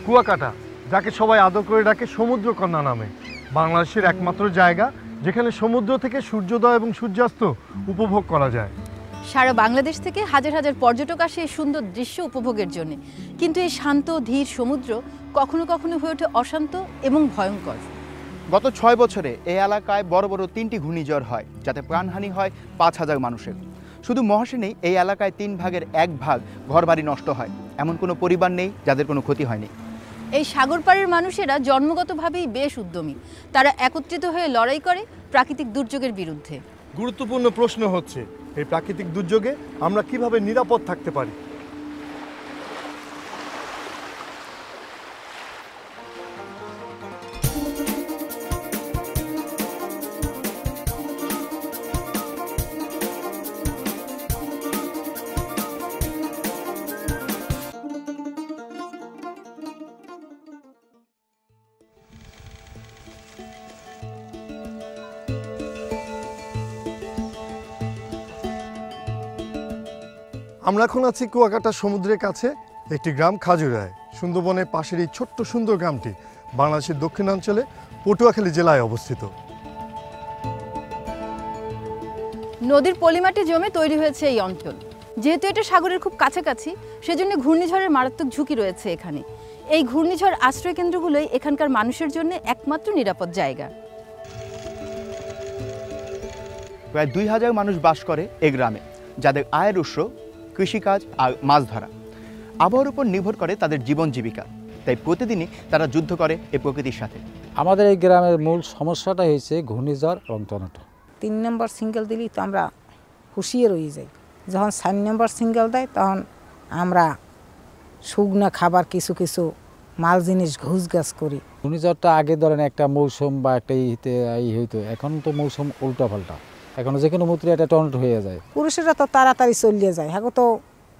কুয়াকাটা, যাকে সবাই আদর করে ডাকে সমুদ্রকন্যা নামে, বাংলাদেশের একমাত্র জায়গা যেখানে সমুদ্র থেকে সূর্যোদয় এবং সূর্যাস্ত উপভোগ করা যায়। সারা বাংলাদেশ থেকে হাজার হাজার পর্যটক আসে এই সুন্দর দৃশ্য উপভোগের জন্য, কিন্তু এই শান্ত ধীর সমুদ্র কখনো কখনো হয়ে ওঠে অশান্ত এবং ভয়ঙ্কর। গত 6 বছরে এই এলাকায় বড় বড় 3টি ঘূর্ণিঝড় হয়, যাতে প্রাণহানি হয় 5000 মানুষের। শুধু মহাসেনেই এই এলাকায় 3 ভাগের 1 ভাগ ঘরবাড়ি নষ্ট হয়। এমন কোনো পরিবার নেই যাদের কোনো ক্ষতি হয়নি। এই সাগর পাড়ের মানুষেরা জন্মগতভাবেই বেশ উদ্যমী। তারা একত্রিত হয়ে লড়াই করে প্রাকৃতিক দুর্যোগের বিরুদ্ধে। গুরুত্বপূর্ণ প্রশ্ন হচ্ছে, এই প্রাকৃতিক দুর্যোগে আমরা কিভাবে নিরাপদ থাকতে পারি? আমরা এখন আছি কুয়াকাটা সমুদ্রের কাছে একটি গ্রাম খাজুরায়। সুন্দরবনের পাশের এই ছোট্ট সুন্দর গ্রামটি বাংলাদেশের দক্ষিণাঞ্চলে পটুয়াখালী জেলায় অবস্থিত। নদীর পলিমাটি জমে তৈরি হয়েছে এই অঞ্চল। যেহেতু এটা সাগরের খুব কাছাকাছি, সেজন্য ঘূর্ণিঝড়ের মারাত্মক ঝুঁকি রয়েছে এখানে। এই ঘূর্ণিঝড় আশ্রয় কেন্দ্রগুলোই এখানকার মানুষের জন্য একমাত্র নিরাপদ জায়গা। প্রায় 2000 মানুষ বাস করে এই গ্রামে, যাদের আয়ের উৎস কৃষিকাজ আর মাছ ধরা। আবহাওয়ার উপর নির্ভর করে তাদের জীবন জীবিকা, তাই প্রতিদিনই তারা যুদ্ধ করে এই প্রকৃতির সাথে। আমাদের এই গ্রামের মূল সমস্যাটা হয়েছে ঘূর্ণিঝড় এবং টর্নেডো। 3 নম্বর সিঙ্গেল দিলেই তো আমরা হুঁশিয়ে রয়ে যাই। যখন 4 নম্বর সিঙ্গেল দেয় তখন আমরা শুকনা খাবার কিছু কিছু মাল জিনিস ঘুষ গাছ করি। ঘূর্ণিঝড়টা আগে ধরেন একটা মৌসুম বা একটা হইতো, এখন তো মৌসুম উল্টা পাল্টা, এখন যে কোনো মুহূর্তে একটা টর্নেডো হয়ে যায়। পুরুষেরা তো তাড়াতাড়ি চলিয়ে যায়, হ্যাঁ তো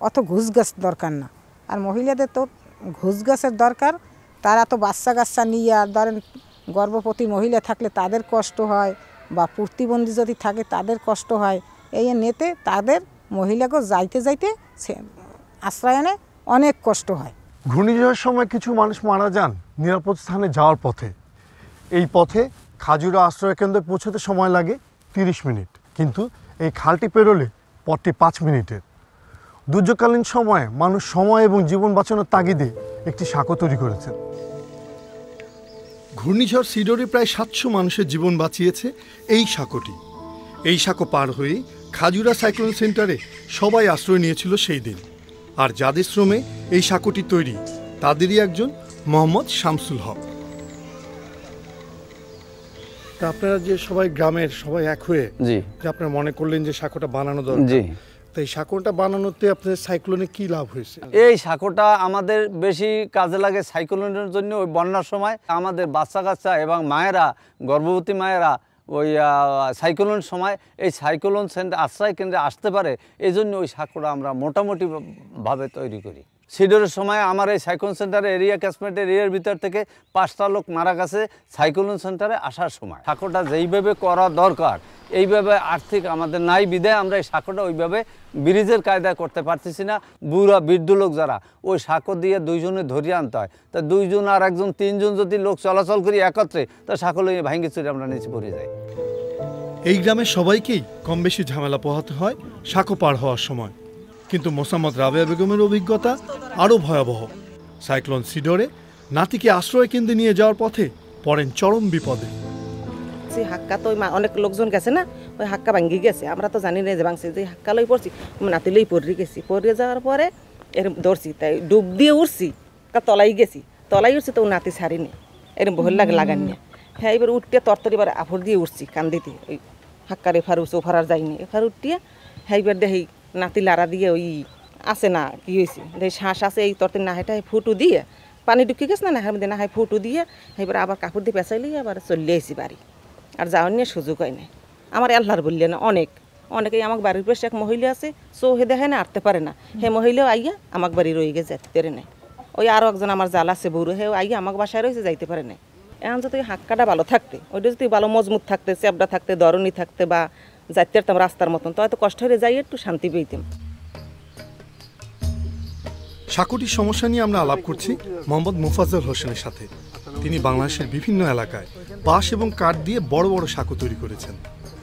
অত ঘুষ গাছ দরকার না। আর মহিলাদের তো ঘুষ গাছের দরকার। তারা তো বাচ্চা কাচ্চা নিয়ে, আর ধরেন গর্ভবতী মহিলা থাকলে তাদের কষ্ট হয়, বা প্রতিবন্ধী যদি থাকে তাদের কষ্ট হয়। এই নেতে তাদের মহিলাকে যাইতে যাইতে আশ্রয়নে অনেক কষ্ট হয়। ঘূর্ণিঝড়ের সময় কিছু মানুষ মারা যান নিরাপদ স্থানে যাওয়ার পথে। এই পথে খাজুরা আশ্রয় কেন্দ্রে পৌঁছতে সময় লাগে 30 মিনিট, কিন্তু এই খালটি পেরোলে পথটি 5 মিনিটের। দুর্যোগকালীন সময়ে মানুষ সময় এবং জীবন বাঁচানোর তাগিদে একটি সাঁকো তৈরি করেছেন। ঘূর্ণিঝড় সিডোরে প্রায় 700 মানুষের জীবন বাঁচিয়েছে এই সাঁকোটি। এই সাঁকো পার হয়ে খাজুরা সাইক্লোন সেন্টারে সবাই আশ্রয় নিয়েছিল সেই দিন। আর যাদের শ্রমে এই সাঁকোটি তৈরি, তাদেরই একজন মোহাম্মদ শামসুল হক। তা আপনারা যে সবাই গ্রামের সবাই এক হয়ে যে আপনারা মনে করলেন যে সাঁকোটা বানানো দরকার, তো এই সাঁকোটা বানানোতে আপনাদের সাইক্লোনে কি লাভ হয়েছে? এই সাঁকোটা আমাদের বেশি কাজে লাগে সাইক্লোনের জন্য। ওই বন্যার সময় আমাদের বাচ্চা কাচ্চা এবং মায়েরা, গর্ভবতী মায়েরা ওই সাইক্লোন সময় এই সাইক্লোন সেন্টার আশ্রয় কেন্দ্রে আসতে পারে, এই জন্য ওই সাঁকোটা আমরা মোটামুটিভাবে তৈরি করি। সিডোরের সময় আমার এই সাইক্লোন সেন্টারে এরিয়া ক্যাচমেন্ট এরিয়ার ভিতর থেকে 5টা লোক মারা গেছে সাইক্লোন সেন্টারে আসার সময়। সাঁকোটা যেইভাবে করা দরকার এইভাবে আর্থিক আমাদের নাই বিধায় আমরা এই সাঁকোটা ওইভাবে ব্রিজের কায়দায় করতে পারতেছি না। বুড়া বৃদ্ধ লোক যারা, ওই সাঁকো দিয়ে 2 জনে ধরিয়ে আনতে হয়। তা 2 জন আর 1 জন 3 জন যদি লোক চলাচল করি একত্রে, তা সাঁকো লইয়ে ভাঙ্গি চুরে আমরা নিচে পড়ে যাই। এই গ্রামের সবাইকেই কম বেশি ঝামেলা পোহাতে হয় সাঁকো পার হওয়ার সময়, কিন্তু মোসাম্মদ রাবেয়া বেগমের অভিজ্ঞতা আরও ভয়াবহ। সাইক্লোন সিডোরে নাতিকে আশ্রয় কেন্দ্রে নিয়ে যাওয়ার পথে পড়েন চরম বিপদে। হাক্কা তো অনেক লোকজন গেছে না, ওই হাক্কা ভাঙ্গি গেছে, আমরা তো জানি না যে ভাঙছে। যে হাক্কা লই পড়ছি, নাতি লই পড়ে গেছি। পড়ে যাওয়ার পরে এরকম ধরছি, তাই ডুব দিয়ে উঠছি, তলাই গেছি, তলাই উঠছি তো নাতি ছাড়িনি, এরকম বহুল লাগে লাগানি। হ্যাঁ, এবার উঠতে তরতরি এবার আফর দিয়ে উঠছি কান্দিতে, ওই হাক্কার এফার উঠছে, ওফার আর যাইনি। এফার উঠিয়ে হ্যাঁ এবার দেখি নাতি লাড়া দিয়ে ওই আছে না কি হয়েছে, দেখি শ্বাস আছে, এই তরতরি না হেঁটে ফুটু দিয়ে পানি ঢুকে গেছে না, মধ্যে না হয় ফুটু দিয়ে এবার আবার কাপড় দিয়ে পেঁচাইলি আবার চলে আসি বাড়ি। আর যাওয়ার নিয়ে সুযোগ হয় না আমার, আল্লাহর বললে না। অনেকেই আমার বাড়ির পাশে এক মহিলা আছে, চোখে দেখে না, আটতে পারে না। হে মহিলাও আইয়া আমার বাড়ি রয়ে গেছে, যাইতে পারে নাই। ওই আরও একজন আমার জাল আছে বউরো, হে আইয়া আমার বাসায় রয়েছে, যাইতে পারে নাই। এখন যদি হাক্কাটা ভালো থাকতে, ওইটা যদি ভালো মজবুত থাকতে, চ্যাপটা থাকতে, দরনি থাকতে, বা যাইতে পারতাম রাস্তার মতন, তো হয়তো কষ্ট হয়ে যাই একটু শান্তি পেতাম। সাঁকোটির সমস্যা নিয়ে আমরা আলাপ করছি মোহাম্মদ মোফাজ্জল হোসেনের সাথে। তিনি বাংলাদেশের বিভিন্ন এলাকায় বাঁশ এবং কাঠ দিয়ে বড় বড় সাঁকো তৈরি করেছেন।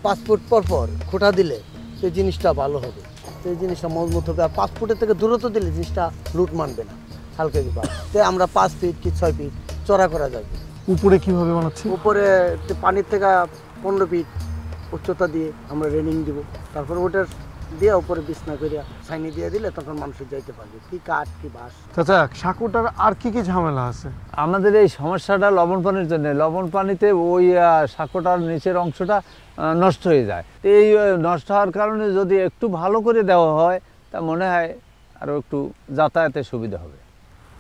5 ফুট পর পর খোঁটা দিলে এই জিনিসটা ভালো হবে, এই জিনিসটা মজবুত হবে। আর 5 ফুটের থেকে দূরত্ব দিলে জিনিসটা রুট মানবে না, হালকা কিবা। তাই আমরা 5 ফিট কি 6 ফিট চড়া করা যাবে। উপরে কিভাবে বানাচ্ছি? উপরে পানির থেকে 15 ফিট উচ্চতা দিয়ে আমরা রেলিং দিব, তারপর ওটার দিয়ে উপরে বিছনা করে ছাইনি দিয়ে দিলে তখন মানুষের যাইতে পারবে। কি কাঠ কি বাঁশ। চাচা, সাঁকোটার আর কি কি ঝামেলা আছে? আমাদের এই সমস্যাটা লবণ পানির জন্য। লবণ পানিতে ওই সাঁকোটার নিচের অংশটা নষ্ট হয়ে যায়। তো এই নষ্ট হওয়ার কারণে যদি একটু ভালো করে দেওয়া হয় তা মনে হয় আরও একটু যাতায়াতের সুবিধা হবে।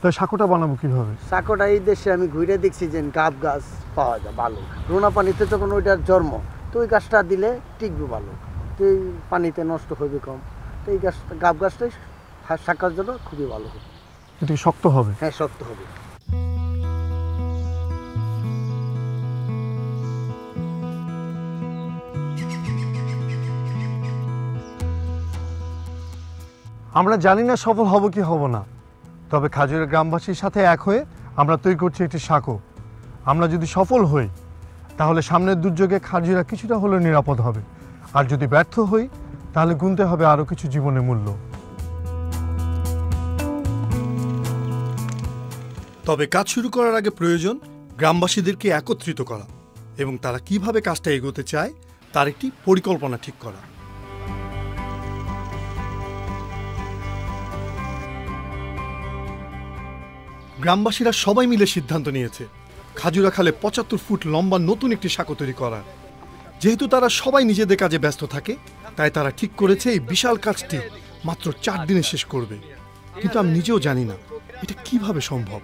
তো সাঁকোটা বানাবো কিভাবে? সাঁকোটা এই দেশে আমি ঘুরে দেখছি যে গাব গাছ পাওয়া যায় ভালো। রোনা পানিতে যখন ওইটার জন্ম, তো ওই গাছটা দিলে টিকবে ভালো, তো এই পানিতে নষ্ট হবে কম। তো এই গাছটা গাব গাছটাই শাখার জন্য খুবই ভালো হবে। এটা শক্ত হবে? হ্যাঁ, শক্ত হবে। আমরা জানি না সফল হব কি হব না, তবে খাজুরের গ্রামবাসীর সাথে এক হয়ে আমরা তৈরি করছি একটি সাঁকো। আমরা যদি সফল হই তাহলে সামনের দুর্যোগে খাজুরা কিছুটা হলেও নিরাপদ হবে, আর যদি ব্যর্থ হই তাহলে গুনতে হবে আরও কিছু জীবনের মূল্য। তবে কাজ শুরু করার আগে প্রয়োজন গ্রামবাসীদেরকে একত্রিত করা এবং তারা কিভাবে কাজটা এগোতে চায় তার একটি পরিকল্পনা ঠিক করা। গ্রামবাসীরা সবাই মিলে সিদ্ধান্ত নিয়েছে খাজুরা খালে 75 ফুট লম্বা নতুন একটি সাঁকো তৈরি করার। যেহেতু তারা সবাই নিজেদের কাজে ব্যস্ত থাকে, তাই তারা ঠিক করেছে এই বিশাল কাজটি মাত্র 4 দিনে শেষ করবে। কিন্তু আমি নিজেও জানি না এটা কিভাবে সম্ভব।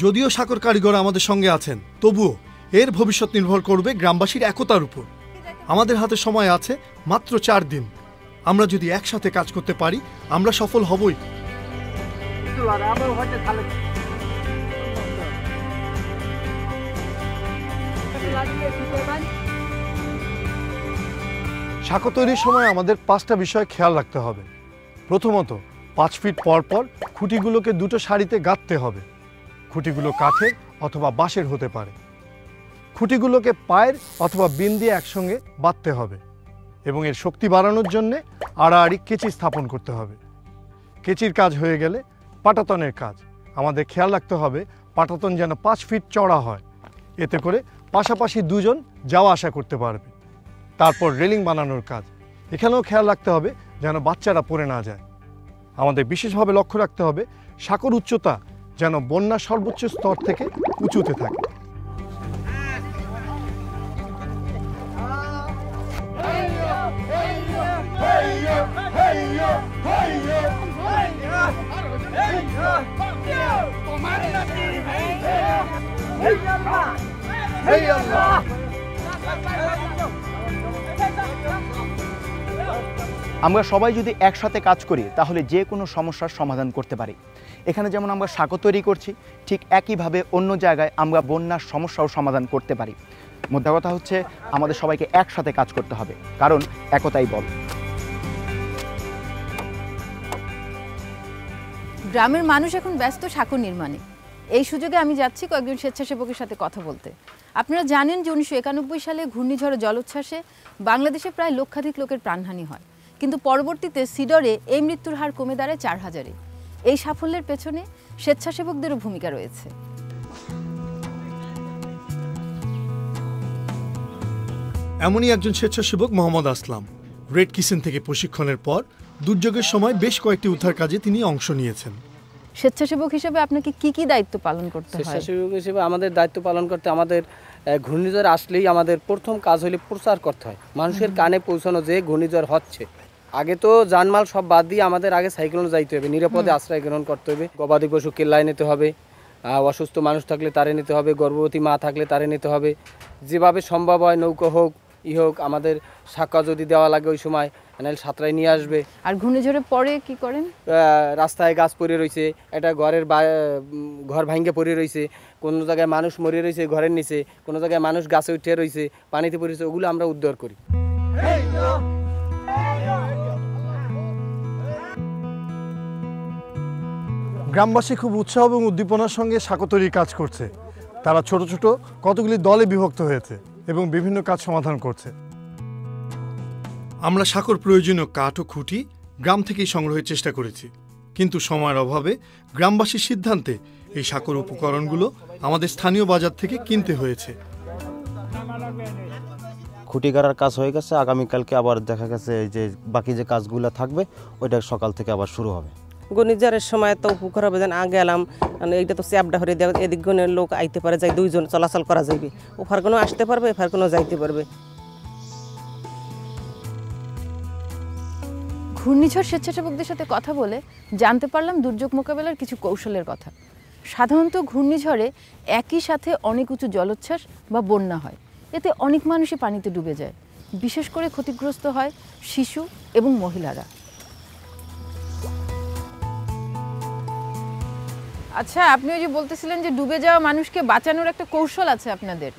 যদিও সাঁকোর কারিগর আমাদের সঙ্গে আছেন, তবুও এর ভবিষ্যৎ নির্ভর করবে গ্রামবাসীর একতার উপর। আমাদের হাতে সময় আছে মাত্র 4 দিন। আমরা যদি একসাথে কাজ করতে পারি আমরা সফল হবই। সাঁকো তৈরির সময় আমাদের 5টা বিষয় খেয়াল রাখতে হবে। প্রথমত, 5 ফিট পর পর খুঁটিগুলোকে দুটো সারিতে গাঁথতে হবে। খুঁটিগুলো কাঠের অথবা বাঁশের হতে পারে। খুঁটিগুলোকে পায়ের অথবা বিন দিয়ে একসঙ্গে বাঁধতে হবে এবং এর শক্তি বাড়ানোর জন্য আড়াআড়ি কেচি স্থাপন করতে হবে। কেচির কাজ হয়ে গেলে পাটাতনের কাজ। আমাদের খেয়াল রাখতে হবে পাটাতন যেন 5 ফিট চড়া হয়, এতে করে পাশাপাশি দুজন যাওয়া আসা করতে পারবে। তারপর রেলিং বানানোর কাজ। এখানেও খেয়াল রাখতে হবে যেন বাচ্চারা পড়ে না যায়। আমাদের বিশেষভাবে লক্ষ্য রাখতে হবে সাঁকোর উচ্চতা যেন বন্যার সর্বোচ্চ স্তর থেকে উঁচুতে থাকে। আমরা সবাই যদি একসাথে কাজ করি তাহলে যে কোনো সমস্যার সমাধান করতে পারি। এখানে যেমন আমরা সাঁকো তৈরি করছি, ঠিক একইভাবে অন্য জায়গায় আমরা বন্যার সমস্যাও সমাধান করতে পারি। মোদ্দা কথা হচ্ছে আমাদের সবাইকে একসাথে কাজ করতে হবে, কারণ একতাই বল। গ্রামের মানুষ এখন ব্যস্ত সাঁকো নির্মাণে। এই সুযোগে আমি যাচ্ছি কয়েকজন স্বেচ্ছাসেবকের সাথে কথা বলতে। আপনারা জানেন যে 1991 সালে ঘূর্ণিঝড় জলোচ্ছ্বাসে বাংলাদেশে প্রায় লক্ষাধিক লোকের প্রাণহানি হয়, কিন্তু পরবর্তীতে সিডরে এই মৃত্যুর হার কমে দাঁড়ায় 4000-এ। এই সাফল্যের পেছনে স্বেচ্ছাসেবকদেরও ভূমিকা রয়েছে। এমনই একজন স্বেচ্ছাসেবক মোহাম্মদ আসলাম। রেড কিচেন থেকে প্রশিক্ষণের পর দুর্যোগের সময় বেশ কয়েকটি উদ্ধার কাজে তিনি অংশ নিয়েছেন। স্বেচ্ছাসেবক হিসেবে আপনাকে কি কি দায়িত্ব পালন করতে হয়? স্বেচ্ছাসেবক হিসেবে আমাদের দায়িত্ব পালন করতে আমাদের ঘূর্ণিঝড় আসলেই আমাদের প্রথম কাজ হলে প্রচার করতে হয়, মানুষের কানে পৌঁছানো যে ঘূর্ণিঝড় হচ্ছে। আগে তো জানমাল সব বাদ দিয়ে আমাদের আগে সাইক্লোনে যাইতে হবে, নিরাপদে আশ্রয় গ্রহণ করতে হবে। গবাদি পশু কেল্লায় নিতে হবে, অসুস্থ মানুষ থাকলে তারে নিতে হবে, গর্ভবতী মা থাকলে তারে নিতে হবে। যেভাবে সম্ভব হয় নৌকো হোক ই হোক, আমাদের শাখা যদি দেওয়া লাগে ওই সময় নাহলে সাঁতরাই নিয়ে আসবে। আর ঘূর্ণিঝড়ের পরে কি করেন? রাস্তায় গাছ পড়ে রয়েছে, একটা ঘর ভাঙ্গে পড়ে রয়েছে, কোনো জায়গায় মানুষ মরে রয়েছে ঘরের নিচে, কোনো জায়গায় মানুষ গাছে উঠে রয়েছে, পানিতে পড়ে রয়েছে, ওগুলো আমরা উদ্ধার করি। গ্রামবাসী খুব উৎসাহ এবং উদ্দীপনার সঙ্গে সাঁকো তৈরির কাজ করছে। তারা ছোট ছোট কতগুলি দলে বিভক্ত হয়েছে এবং বিভিন্ন কাজ সমাধান করছে। আমরা সাঁকোর প্রয়োজনীয় কাঠ ও খুঁটি গ্রাম থেকেই সংগ্রহের চেষ্টা করেছি, কিন্তু সময়ের অভাবে গ্রামবাসীর সিদ্ধান্তে এই সাঁকোর উপকরণগুলো আমাদের স্থানীয় বাজার থেকে কিনতে হয়েছে। খুঁটি গাড়ার কাজ হয়ে গেছে, আগামীকালকে আবার দেখা গেছে যে বাকি যে কাজগুলো থাকবে ওইটা সকাল থেকে আবার শুরু হবে। ঘূর্ণিঝড়ের সময় তো উপকার হবে, যেন আগে এলাম এইটা তো চ্যাপটা হয়ে দেওয়া, এদিক গণের লোক আইতে পারে, যাই দুইজন চলাচল করা যাবে, ওফার কোনো আসতে পারবে, এফার কোনো যাইতে পারবে। ঘূর্ণিঝড় স্বেচ্ছাসেবকদের সাথে কথা বলে জানতে পারলাম দুর্যোগ মোকাবেলার কিছু কৌশলের কথা। সাধারণত ঘূর্ণিঝড়ে একই সাথে অনেক উঁচু জলোচ্ছ্বাস বা বন্যা হয়, এতে অনেক মানুষই পানিতে ডুবে যায়, বিশেষ করে ক্ষতিগ্রস্ত হয় শিশু এবং মহিলারা। আচ্ছা, আপনি ওই যে বলতেছিলেন যে ডুবে যাওয়া মানুষকে বাঁচানোর একটা কৌশল আছে আপনাদের,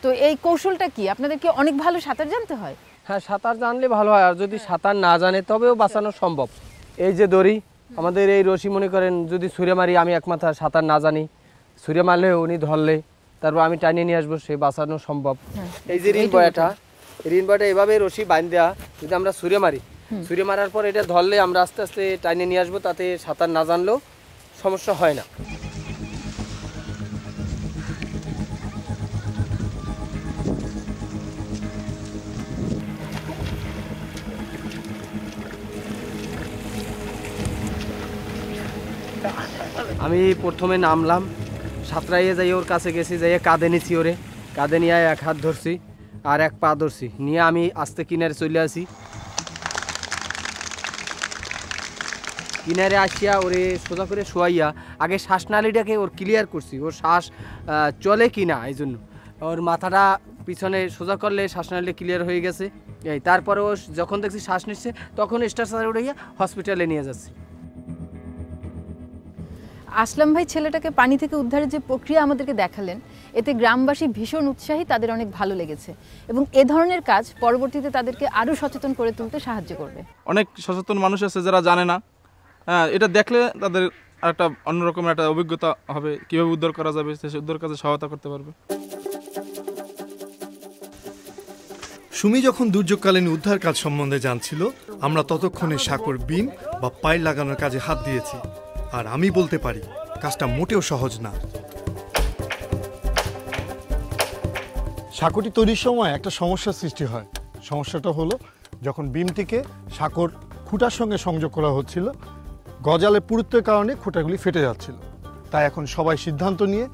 তো এই কৌশলটা কি? আপনাদেরকে অনেক ভালো সাঁতার জানতে হয়? হ্যাঁ, সাঁতার জানলে ভালো হয়, আর যদি সাঁতার না জানে তবেও বাঁচানো সম্ভব। এই যে দড়ি, আমাদের এই রশি মনে করেন যদি ছুঁড়ে মারি, আমি একমাত্র সাঁতার না জানি, ছুঁড়ে মারলে উনি ধরলে তারপর আমি টানিয়ে নিয়ে আসবো, সে বাঁচানো সম্ভব। এই যে ঋণ বয়াটা এভাবে রশি বাঁধ দেওয়া, যদি আমরা ছুঁড়ে মারি, ছুঁড়ে মারার পর এটা ধরলে আমরা আস্তে আস্তে টানিয়ে নিয়ে আসবো, তাতে সাঁতার না জানলেও সমস্যা হয় না। আমি প্রথমে নামলাম, সাঁতরাইয়ে যাই ওর কাছে গেছি, যাইয়ে কাঁধে নিছি, ওরে কাঁধে নিয়ে এক হাত ধরছি আর এক পা ধরছি, নিয়ে আমি আস্তে কিনারে চলে আসি। কিনারে আসিয়া ওরে সোজা করে শোয়াইয়া আগে শ্বাসনালীটাকে ওর ক্লিয়ার করছি, ওর শ্বাস চলে কি না, এই জন্য ওর মাথাটা পিছনে সোজা করলে শ্বাসনালী ক্লিয়ার হয়ে গেছে। এই তারপরে ও যখন দেখছি শ্বাস নিচ্ছে তখন স্ট্রেচারে উঠাইয়া হসপিটালে নিয়ে যাচ্ছি। আসলাম ভাই ছেলেটাকে পানি থেকে উদ্ধারের যে প্রক্রিয়া আমাদেরকে দেখালেন, এতে গ্রামবাসী ভীষণ উৎসাহী, তাদের অনেক ভালো লেগেছে এবং এ ধরনের কাজ পরবর্তীতে তাদেরকে আরও সচেতন করে তুলতে সাহায্য করবে। অনেক সচেতন মানুষ আছে যারা জানে না, হ্যাঁ, এটা দেখলে তাদের একটা অন্যরকম একটা অভিজ্ঞতা হবে, কীভাবে উদ্ধার করা যাবে, সে উদ্ধার কাজে সহায়তা করতে পারবে। সুমি যখন দুর্যোগকালীন উদ্ধার কাজ সম্বন্ধে জানছিল, আমরা ততক্ষণে সাঁকোর বিম বা পাইল লাগানোর কাজে হাত দিয়েছি। আর আমি বলতে পারি কাজটা মোটেও সহজ না। সাঁকোটি তৈরির সময় একটা সমস্যার সৃষ্টি হয়। সমস্যাটা হলো যখন বিমটিকে সাঁকোর খুঁটার সঙ্গে সংযোগ করা হচ্ছিল, গজালের পুরুত্বের কারণে খুঁটাগুলি ফেটে যাচ্ছিল। তাই এখন সবাই সিদ্ধান্ত নিয়ে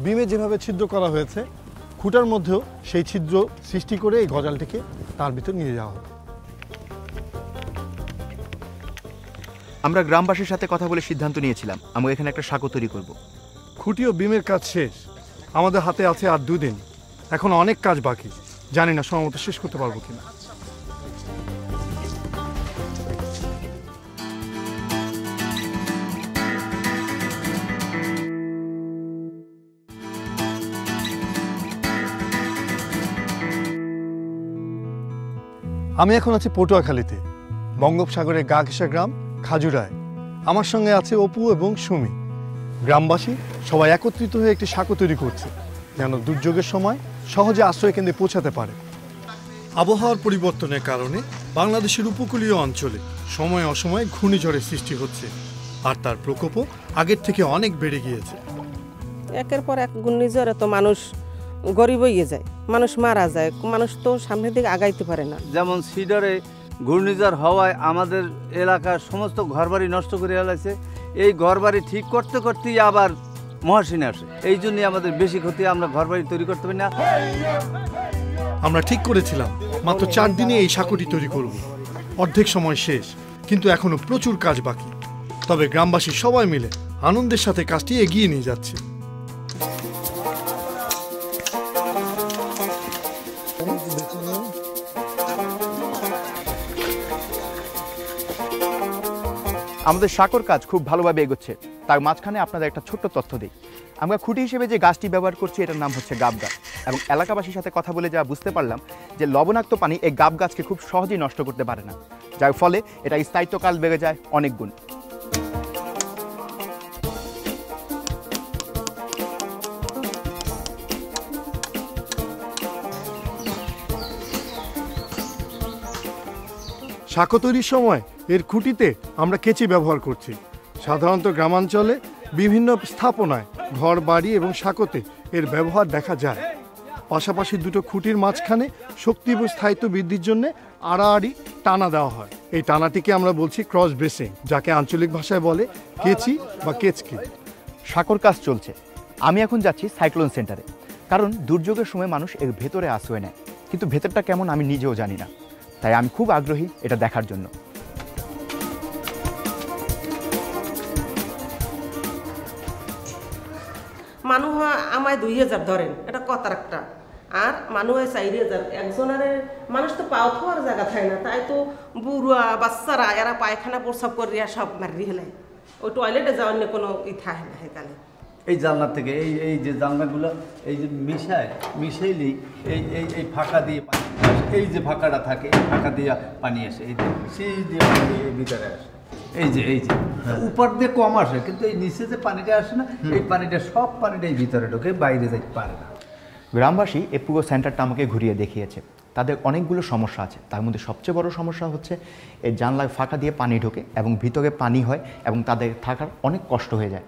বিমে যেভাবে ছিদ্র করা হয়েছে, খুঁটার মধ্যেও সেই ছিদ্র সৃষ্টি করে এই গজালটিকে তার ভিতর নিয়ে যাওয়া হবে। আমরা গ্রামবাসীর সাথে কথা বলে সিদ্ধান্ত নিয়েছিলাম আমরা এখানে একটা সাঁকো তৈরি করব। খুঁটি ও বিমের কাজ শেষ, আমাদের হাতে আছে আর 2 দিন। এখন অনেক কাজ বাকি, জানি না সময় মতো শেষ করতে পারবো কিনা। আমি এখন আছি পটুয়াখালীতে, বঙ্গোপসাগরের গা ঘেঁষা গ্রাম খাজুরায়। আমার সঙ্গে আছে অপু এবং সুমি। গ্রামবাসী সবাই একত্রিত হয়ে একটি সাঁকো তৈরি করছে, যেন দুর্যোগের সময় সহজে আশ্রয় কেন্দ্রে পৌঁছাতে পারে। আবহাওয়ার পরিবর্তনের কারণে বাংলাদেশের উপকূলীয় অঞ্চলে সময় অসময়ে ঘূর্ণিঝড়ের সৃষ্টি হচ্ছে, আর তার প্রকোপও আগের থেকে অনেক বেড়ে গিয়েছে। একের পর এক ঘূর্ণিঝড়ে তো মানুষ গরিব হয়ে যায়, মানুষ মারা যায়, মানুষ তো সামনের দিকে আগাইতে পারে না। যেমন সিডারে ঘূর্ণিঝড় হওয়ায় আমাদের এলাকার সমস্ত ঘরবাড়ি নষ্ট করে ফেলেছে। এই ঘরবাড়ি ঠিক করতে করতেই আবার মহাসিন আসে, এই জন্যই আমাদের বেশি ক্ষতি, আমরা ঘরবাড়ি তৈরি করতে পারি না। আমরা ঠিক করেছিলাম মাত্র 4 দিনে এই সাঁকোটি তৈরি করব। অর্ধেক সময় শেষ, কিন্তু এখনো প্রচুর কাজ বাকি। তবে গ্রামবাসী সবাই মিলে আনন্দের সাথে কাজটি এগিয়ে নিয়ে যাচ্ছে। আমাদের সাঁকোর কাজ খুব ভালোভাবে এগোচ্ছে। তার মাঝখানে আপনাদের একটা ছোট্ট তথ্য দিই। আমরা খুঁটি হিসেবে যে গাছটি ব্যবহার করছি এটার নাম হচ্ছে গাব গাছ, এবং এলাকাবাসীর সাথে কথা বলে যা বুঝতে পারলাম যে লবণাক্ত পানি এই গাব গাছকে খুব সহজেই নষ্ট করতে পারে না, যার ফলে এটা স্থায়িত্বকাল বেড়ে যায় অনেক গুণ। সাঁকো তৈরির সময় এর খুঁটিতে আমরা কেচি ব্যবহার করছি। সাধারণত গ্রামাঞ্চলে বিভিন্ন স্থাপনায় ঘর বাড়ি এবং সাঁকোতে এর ব্যবহার দেখা যায়। পাশাপাশি দুটো খুঁটির মাঝখানে শক্তি এবং স্থায়িত্ব বৃদ্ধির জন্য আড়াআড়ি টানা দেওয়া হয়। এই টানাটিকে আমরা বলছি ক্রস ব্রেসিং, যাকে আঞ্চলিক ভাষায় বলে কেচি বা কেচকি। সাঁকোর কাজ চলছে। আমি এখন যাচ্ছি সাইক্লোন সেন্টারে, কারণ দুর্যোগের সময় মানুষ এর ভেতরে আশ্রয় নেয়, কিন্তু ভেতরটা কেমন আমি নিজেও জানি না, তাই আমি খুব আগ্রহী এটা দেখার জন্য। মানুষ আমায় 2000 ধরেন, এটা কথার একটা, আর মানুষ হয় 4000। একজনের মানুষ তো পাও থাকার জায়গা থাকে না, তাই তো বুড়া বাচ্চারা এরা পায়খানা প্রস্রাব করিয়া সব মারি হেলায়, ওই টয়লেটে যাওয়ার নিয়ে কোনো থাকে না। হেতালে এই জানলা থেকে এই এই যে জানলাগুলো এই যে মিশাইলেই এই এই এই ফাঁকা দিয়ে পানি আসে। এই যে ফাঁকাটা থাকে, ফাঁকা দিয়ে পানি আসে, এই সেই দিয়ে পানি এই ভিতরে আসে। এই যে উপর দিয়ে কম আসে, কিন্তু এই নিচে যে পানিটা আসে না, এই পানিটা সব পানিটাই ভিতরে ঢোকে, বাইরে যাইতে পারে না। গ্রামবাসী এই পুরো সেন্টারটা আমাকে ঘুরিয়ে দেখিয়েছে। তাদের অনেকগুলো সমস্যা আছে, তার মধ্যে সবচেয়ে বড় সমস্যা হচ্ছে এই জানলায় ফাঁকা দিয়ে পানি ঢোকে এবং ভিতরে পানি হয় এবং তাদের থাকার অনেক কষ্ট হয়ে যায়।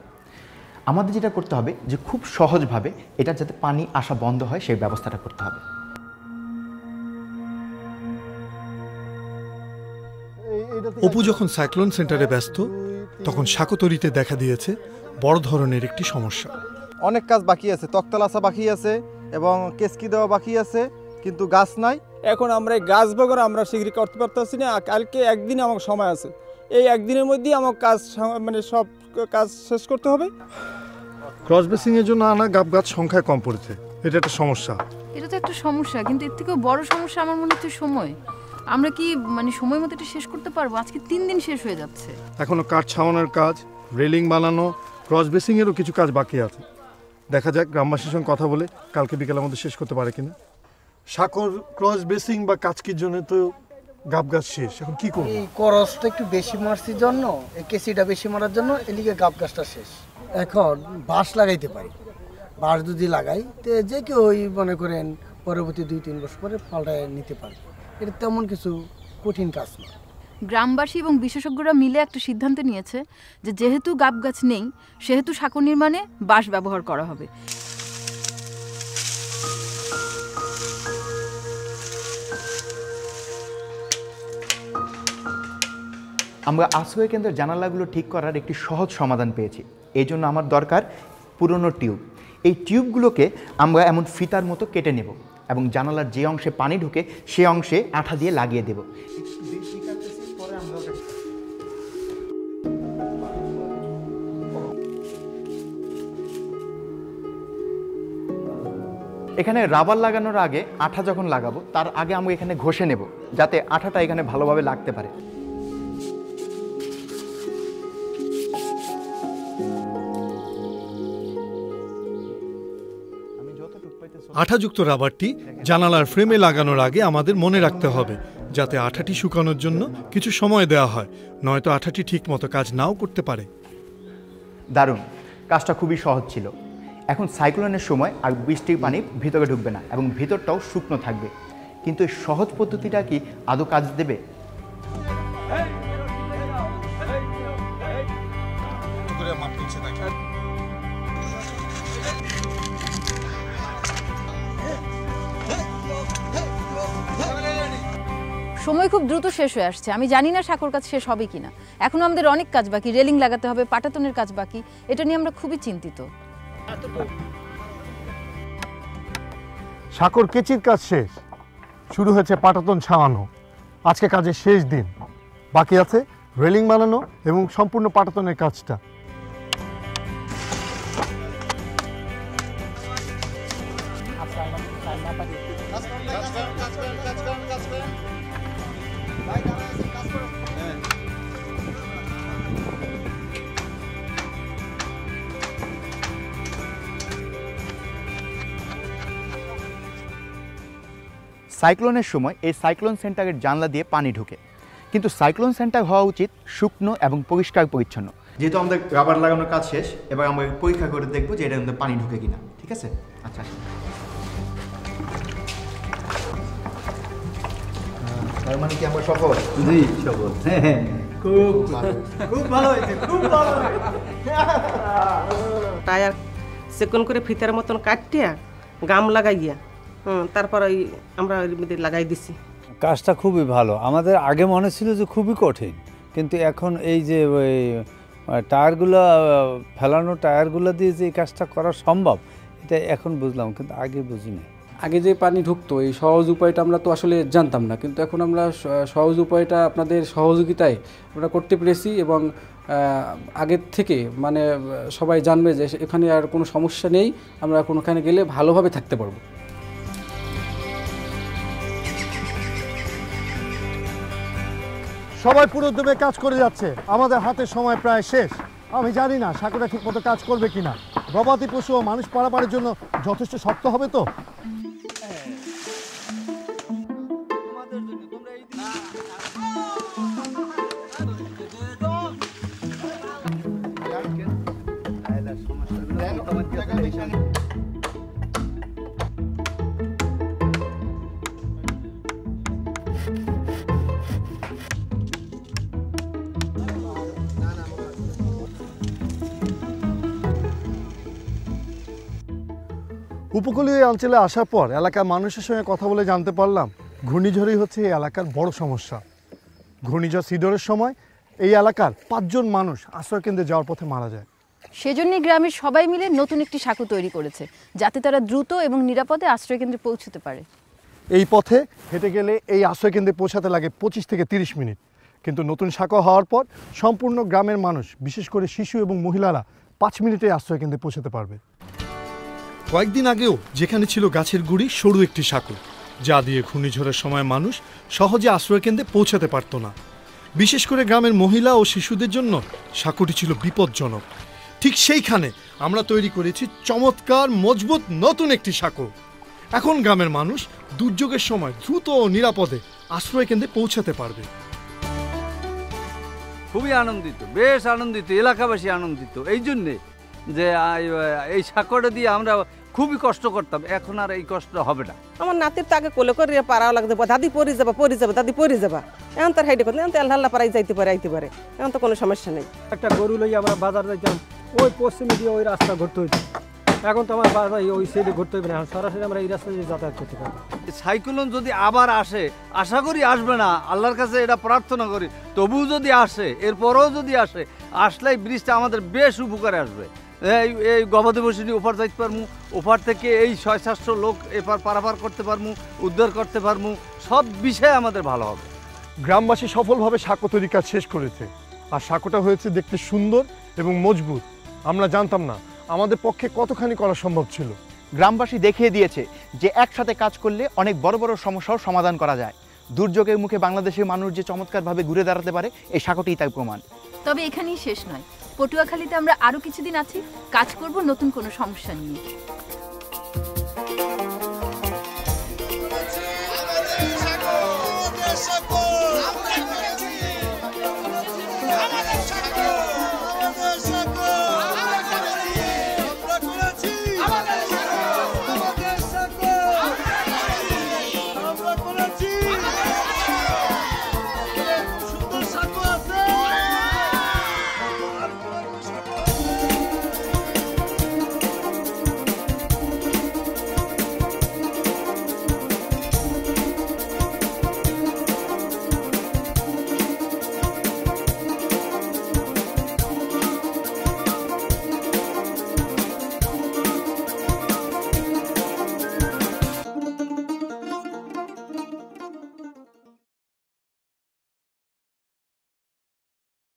আমাদের যেটা করতে হবে যে খুব সহজভাবে এটা যাতে পানি আসা বন্ধ হয় সেই ব্যবস্থাটা করতে হবে। অপু যখন সাইক্লোন সেন্টারে ব্যস্ত, তখন সাঁকো তৈরিতে দেখা দিয়েছে বড় ধরনের একটি সমস্যা। অনেক কাজ বাকি আছে, তক্তালাসা বাকি আছে এবং কেসকি দেওয়া বাকি আছে, কিন্তু গাছ নাই। এখন আমরা এই গাছ বগর আমরা শীঘ্রই করতে পারতেছি না। কালকে একদিন আমার সময় আছে, এই একদিনের মধ্যেই আমার কাজ মানে সব কাজ শেষ করতে হবে। ক্রস ব্রেসিং এর জন্য আনা গাব গাছ সংখ্যায় কম পড়েছে, এটা একটা সমস্যা। এটা তো একটা সমস্যা, কিন্তু এর থেকেও বড় সমস্যা আমার মনে হচ্ছে সময়। আমরা কি মানে সময় মতো এটা শেষ করতে পারবো? আজকে 3 দিন শেষ হয়ে যাচ্ছে। এখনো কাঠ ছাওয়ানোর কাজ, রেলিং বানানো, ক্রস ব্রেসিং এরও কিছু কাজ বাকি আছে। দেখা যাক গ্রামবাসীর সঙ্গে কথা বলে কালকে বিকেলের মধ্যে শেষ করতে পারে কিনা। সাঁকোর ক্রস ব্রেসিং বা কাচকির জন্য তো গাব গাছ শেষ, এখন কি করব? এই করসটা একটু বেশি মারছির জন্য, এই কেসিটা বেশি মারার জন্য এদিকে গাব গাছটা শেষ। এখন বাঁশ লাগাইতে পারি, বাঁশ যদি লাগাই তো যে কেউ ওই মনে করেন পরবর্তী 2-3 বছর পরে পাল্টায় নিতে পারবে। এটা তেমন কিছু কঠিন কাজ না। গ্রামবাসী এবং বিশেষজ্ঞরা মিলে একটা সিদ্ধান্ত নিয়েছে যে যেহেতু গাব গাছ নেই, সেহেতু সাঁকো নির্মাণে বাঁশ ব্যবহার করা হবে। আমরা আশ্রয় কেন্দ্রের জানালাগুলো ঠিক করার একটি সহজ সমাধান পেয়েছি। এই জন্য আমার দরকার পুরনো টিউব। এই টিউবগুলোকে আমরা এমন ফিতার মতো কেটে নেব এবং জানালার যে অংশে পানি ঢুকে সে অংশে আঠা দিয়ে লাগিয়ে দেব। এখানে রাবার লাগানোর আগে আঠা যখন লাগাবো তার আগে আমরা এখানে ঘষে নেব, যাতে আঠাটা এখানে ভালোভাবে লাগতে পারে। আঠাযুক্ত রাবারটি জানালার ফ্রেমে লাগানোর আগে আমাদের মনে রাখতে হবে যাতে আঠাটি শুকানোর জন্য কিছু সময় দেওয়া হয়, নয়তো আঠাটি ঠিক মতো কাজ নাও করতে পারে। দারুণ, কাজটা খুবই সহজ ছিল। এখন সাইক্লোনের সময় আর বৃষ্টির পানি ভিতরে ঢুকবে না এবং ভিতরটাও শুকনো থাকবে। কিন্তু এই সহজ পদ্ধতিটা কি আদৌ কাজ দেবে? সময় খুব দ্রুত শেষ হয়ে আসছে। আমি জানি না সাঁকোর কাজ শেষ হবে কিনা। এখনো আমাদের অনেক কাজ বাকি, রেলিং লাগাতে হবে, পাটাতনের কাজ বাকি। এটা নিয়ে আমরা খুবই চিন্তিত। সাঁকোর কেচির কাজ শেষ, শুরু হয়েছে পাটাতন ছাওয়ানো। আজকে কাজের শেষ দিন, বাকি আছে রেলিং বানানো এবং সম্পূর্ণ পাটাতনের কাজটা। সাইক্লোনের সময় এই সাইক্লোন সেন্টারের জানলা দিয়ে পানি ঢোকে, কিন্তু সাইক্লোন সেন্টার হওয়া উচিত শুকনো এবং পরিষ্কার পরিচ্ছন্ন। যেহেতু আমাদের রাবার লাগানোর কাজ শেষ, এবার আমরা পরীক্ষা করে দেখবো যে এটার মধ্যে পানি ঢোকে কিনা। ঠিক আছে? আচ্ছা, তার মানে কি আমরা সফল? জি সফল। হ্যাঁ খুব খুব ভালো হয়েছে, খুব ভালো হয়েছে। টায়ার সেকন করে ফিতার মতন কাটিয়া গাম লাগাইয়া তারপর ওই আমরা এর মধ্যে লাগাই দিছি। কাজটা খুবই ভালো। আমাদের আগে মনে ছিল যে খুবই কঠিন, কিন্তু এখন এই যে ওই টায়ারগুলো ফেলানো টায়ারগুলো দিয়ে যে এই কাজটা করা সম্ভব এটা এখন বুঝলাম, কিন্তু আগে বুঝিনি। আগে যে পানি ঢুকতো এই সহজ উপায়টা আমরা তো আসলে জানতাম না, কিন্তু এখন আমরা সহজ উপায়টা আপনাদের সহযোগিতায় আমরা করতে পেরেছি এবং আগের থেকে মানে সবাই জানবে যে এখানে আর কোনো সমস্যা নেই, আমরা কোনোখানে গেলে ভালোভাবে থাকতে পারবো। সবাই পুরোদমে কাজ করে যাচ্ছে, আমাদের হাতে সময় প্রায় শেষ। আমি জানি না সাঁকোটা ঠিক মতো কাজ করবে কিনা। গবাদি পশু ও মানুষ পারাপারের জন্য যথেষ্ট শক্ত হবে তো? উপকূলীয় অঞ্চলে আসার পর এলাকার মানুষের সঙ্গে কথা বলে জানতে পারলাম ঘূর্ণিঝড়ই হচ্ছে এই এলাকার বড় সমস্যা। ঘূর্ণিঝড় সিডরের সময় এই এলাকার 5 জন মানুষ আশ্রয়কেন্দ্রে যাওয়ার পথে মারা যায়। সেজন্যই গ্রামের সবাই মিলে নতুন একটি সাঁকো তৈরি করেছে, যাতে তারা দ্রুত এবং নিরাপদে আশ্রয়কেন্দ্রে পৌঁছতে পারে। এই পথে হেঁটে গেলে এই আশ্রয়কেন্দ্রে পৌঁছাতে লাগে 25 থেকে 30 মিনিট, কিন্তু নতুন সাঁকো হওয়ার পর সম্পূর্ণ গ্রামের মানুষ, বিশেষ করে শিশু এবং মহিলারা 5 মিনিটে আশ্রয়কেন্দ্রে পৌঁছাতে পারবে। কয়েকদিন আগেও যেখানে ছিল গাছের গুড়ি সরু একটি সাঁকো, যা দিয়ে ঘূর্ণিঝড়ের সময় মানুষ সহজে আশ্রয়কেন্দ্রে পৌঁছাতে পারত না। বিশেষ করে গ্রামের মহিলা ও শিশুদের জন্য সাঁকোটি ছিল বিপজ্জনক। ঠিক সেইখানে আমরা তৈরি করেছি চমৎকার মজবুত নতুন একটি সাঁকো। এখন গ্রামের মানুষ দুর্যোগের সময় দ্রুত ও নিরাপদে আশ্রয়কেন্দ্রে পৌঁছাতে পারবে। খুবই আনন্দিত, বেশ আনন্দিত, এলাকাবাসী আনন্দিত এই জন্যে যে এই সাঁকোটা দিয়ে আমরা খুবই কষ্ট করতাম, এখন আর এই কষ্ট হবে না। আমার নাতির তো আগে কোলে করে পাড়াও লাগতে দাদি পরি যাবা দাদি পরি যাবা, এখন তার হাইটে করতে এখন তো আল্লাহ পাড়াই যাইতে পারে আইতে পারে, এখন তো কোনো সমস্যা নেই। একটা গরু লই আমরা বাজার যাইতাম, ওই পশ্চিমে দিয়ে ওই রাস্তা ঘুরতে হইতো, এখন তো আমার বাজার ওই সাইডে ঘুরতে হবে না, সরাসরি আমরা এই রাস্তা দিয়ে যাতায়াত করতে পারি। সাইক্লোন যদি আবার আসে, আশা করি আসবে না, আল্লাহর কাছে এটা প্রার্থনা করি, তবুও যদি আসে, এরপরেও যদি আসে, আসলেই ব্রিজটা আমাদের বেশ উপকারে আসবে। এই গবাদি পশু নিয়ে ওপার যাইতে পারবো, ওপার থেকে এই 600-700 লোক এপার পারাপার করতে পারবো, উদ্ধার করতে পারবো, সব বিষয়ে আমাদের ভালো হবে। গ্রামবাসী সফলভাবে সাঁকো তৈরির কাজ শেষ করেছে, আর সাঁকোটা হয়েছে দেখতে সুন্দর এবং মজবুত। আমরা জানতাম না আমাদের পক্ষে কতখানি করা সম্ভব ছিল। গ্রামবাসী দেখিয়ে দিয়েছে যে একসাথে কাজ করলে অনেক বড় বড় সমস্যাও সমাধান করা যায়। দুর্যোগের মুখে বাংলাদেশের মানুষ যে চমৎকারভাবে ঘুরে দাঁড়াতে পারে, এই সাঁকোটিই তার প্রমাণ। তবে এখানেই শেষ নয়, পটুয়াখালীতে আমরা আরও কিছুদিন আছি, কাজ করব নতুন কোনো সমস্যা নিয়ে।